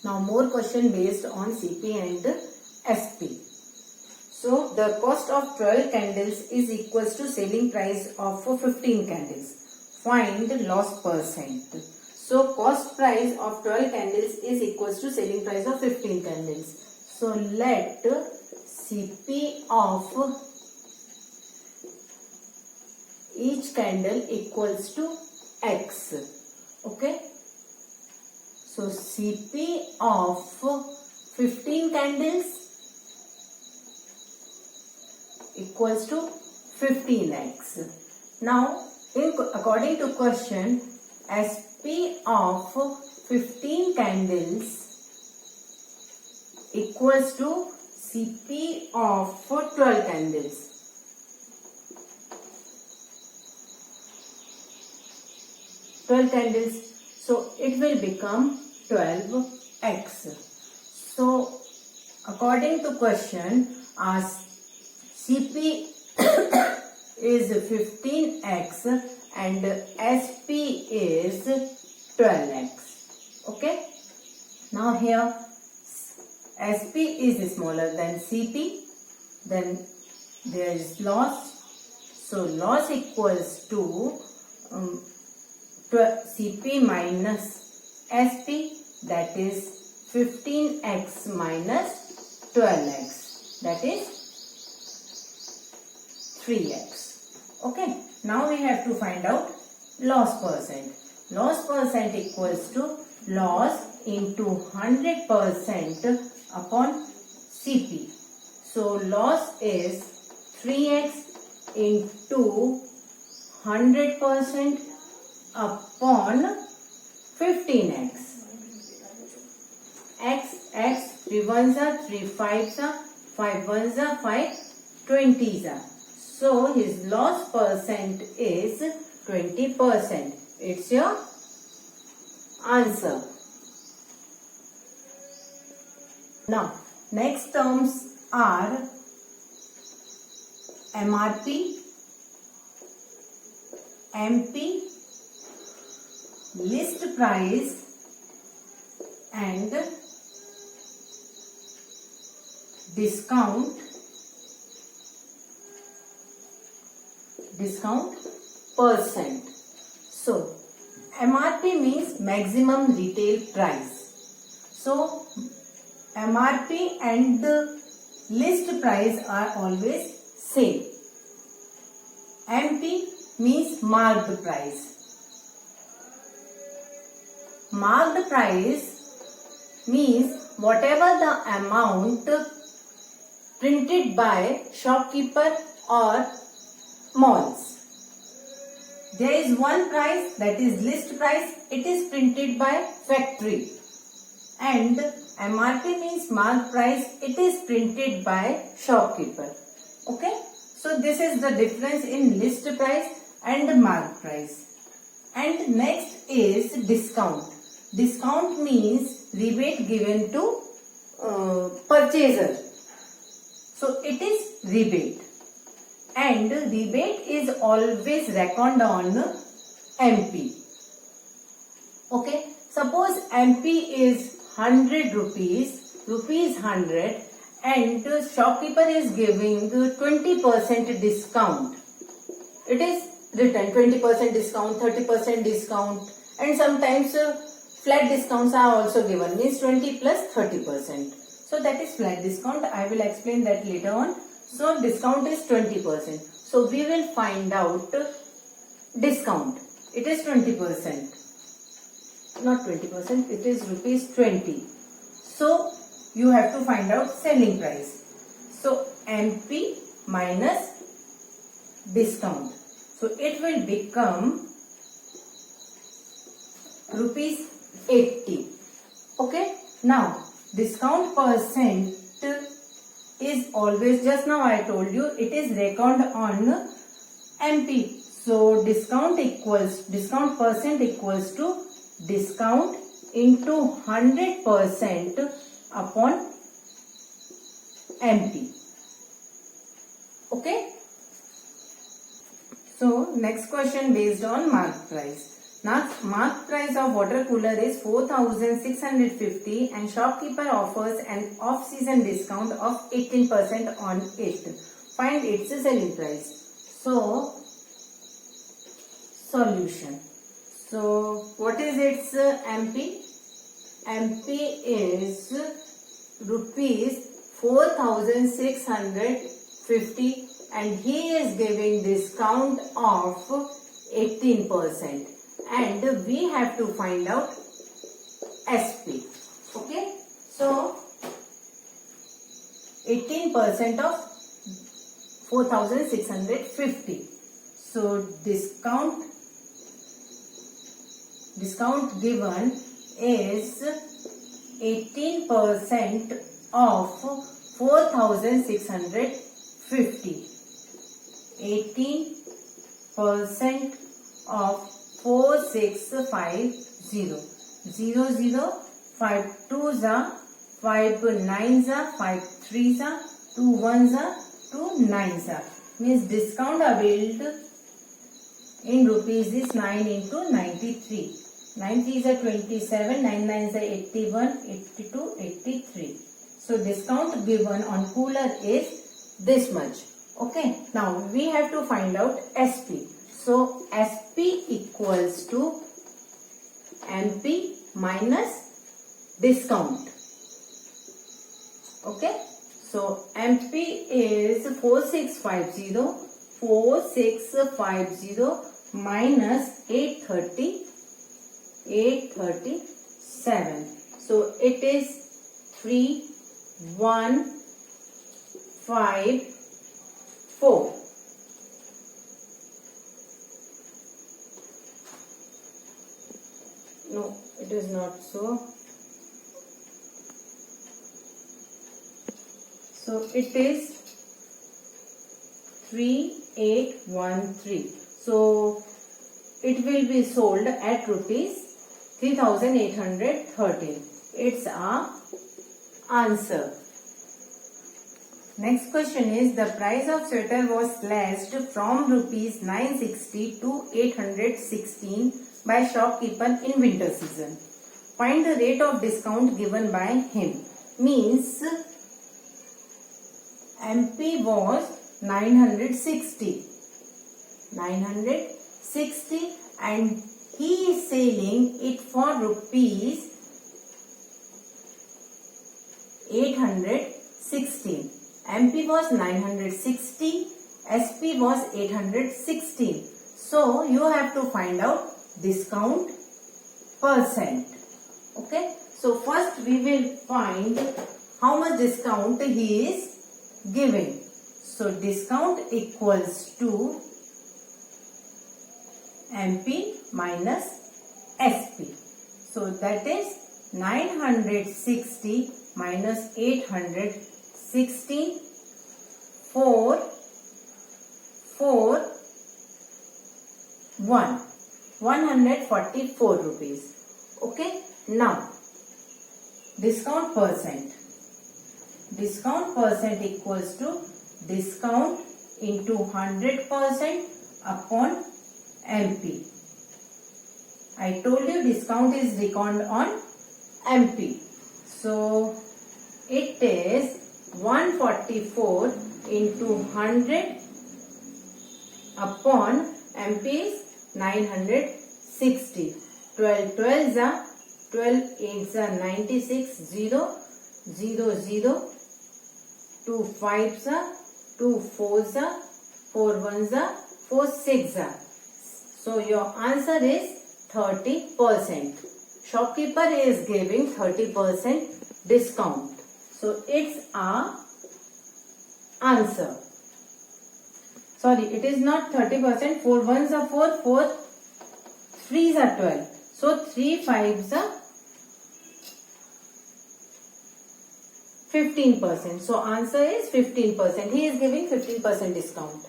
Now more question based on CP and SP. So the cost of 12 candles is equals to selling price of 15 candles. Find loss percent. So cost price of 12 candles is equals to selling price of 15 candles. So let CP of each candle equals to X. Okay. So CP of 15 candles equals to 15x. Now, according to question, SP of 15 candles equals to CP of 12 candles. So it will become 12x. So according to question, our CP is 15x and SP is 12x. Okay. Now here SP is smaller than CP. Then there is loss. So loss equals to CP minus SP, that is 15x minus 12x, that is 3x. Okay. Now we have to find out loss percent. Loss percent equals to loss into 100% upon CP. So loss is 3x into 100% upon 15x. X 3 ones are 3 5s are 5 ones are 5 20s are. So his loss percent is 20%. It's your answer. Now next terms are MRP, MP, list price and discount percent. So MRP means maximum retail price. So MRP and the list price are always same. MP means marked price. Marked price means whatever the amount printed by shopkeeper or malls. There is one price, that is list price. It is printed by factory. And MRP means marked price. It is printed by shopkeeper. Okay. So this is the difference in list price and marked price. And next is discount. Discount means rebate given to purchaser. So it is rebate. And rebate is always reckoned on MP. Okay. Suppose MP is 100 rupees, rupees 100, and the shopkeeper is giving 20% discount. It is written 20% discount, 30% discount, and sometimes flat discounts are also given, means 20 plus 30%. So that is flat discount. I will explain that later on. So discount is 20%. So we will find out discount. It is 20%. Not 20%. It is rupees 20. So you have to find out selling price. So MP minus discount. So it will become rupees 80. Okay. Now discount percent is always, just now I told you, it is reckoned on MP. So discount percent equals to discount into 100% upon MP. Okay. So next question based on marked price. Now, marked price of water cooler is 4,650 and shopkeeper offers an off-season discount of 18% on it. Find its selling price. So, solution. So, what is its MP? MP is rupees 4,650 and he is giving discount of 18%. And we have to find out SP. Okay. So 18% of 4,650. So discount given is 18% of 4,650. 18% of 4650. 00 5 2s are 5 9s are 5 3s are 2 1s are 2 9s are. Means discount availed in rupees is 9 into 93. 9 3s are 27, 9 9s are 81, 82, 83. So discount given on cooler is this much. Okay. Now we have to find out SP. So SP equals to MP minus discount. Okay. So MP is 4650 minus 837. So it is 3154. No, it is not so. So it is 3813. So it will be sold at rupees 3,813. It's our answer. Next question is the price of sweater was slashed from rupees 960 to 816 by shopkeeper in winter season. Find the rate of discount given by him. Means MP was 960 and he is selling it for rupees 816. MP was 960, SP was 816. So you have to find out discount percent. Okay. So first we will find how much discount he is giving. So discount equals to MP minus SP. So that is 960 minus 816, 144 rupees. Okay. Now discount percent. Discount percent equals to discount into 100% upon MP. I told you discount is reckoned on MP. So it is 144 into 100 upon MP is 960. 12 12s are 12 8s are 96, 0 0 0, 2 5s are 2 4s are 4 1s are 4 6s are. So your answer is 30%. Shopkeeper is giving 30% discount. So it's our answer. Sorry, it is not 30%. 4 1s are 4, 4 3s are 12. So 3 5s are 15%. So answer is 15%. He is giving 15% discount.